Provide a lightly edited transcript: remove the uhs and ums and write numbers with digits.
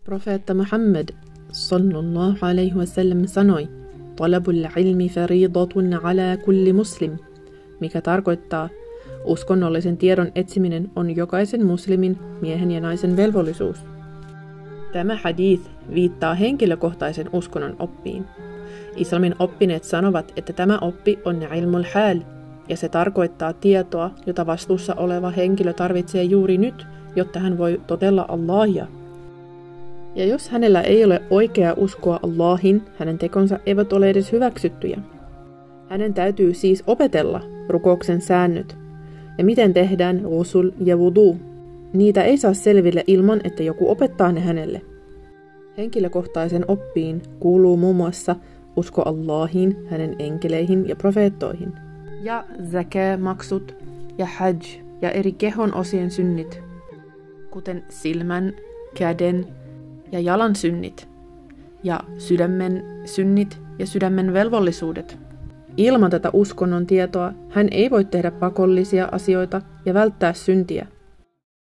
Profeetta Muhammad sallallahu alaihi wasallam sanoi, talabul ilmi fariidatun ala kulli muslim, mikä tarkoittaa, uskonnollisen tiedon etsiminen on jokaisen muslimin, miehen ja naisen velvollisuus. Tämä hadith viittaa henkilökohtaisen uskonnon oppiin. Islamin oppineet sanovat, että tämä oppi on ilmul hal, ja se tarkoittaa tietoa, jota vastuussa oleva henkilö tarvitsee juuri nyt, jotta hän voi totella Allahia. Ja jos hänellä ei ole oikeaa uskoa Allahin, hänen tekonsa eivät ole edes hyväksyttyjä. Hänen täytyy siis opetella rukouksen säännöt. Ja miten tehdään ghusl ja wudu? Niitä ei saa selville ilman, että joku opettaa ne hänelle. Henkilökohtaisen oppiin kuuluu muun muassa usko Allahiin, hänen enkeleihin ja profeettoihin. Ja zakaa-maksut ja hajj ja eri kehon osien synnit, kuten silmän, käden ja jalan synnit, ja sydämen synnit ja sydämen velvollisuudet. Ilman tätä uskonnon tietoa hän ei voi tehdä pakollisia asioita ja välttää syntiä.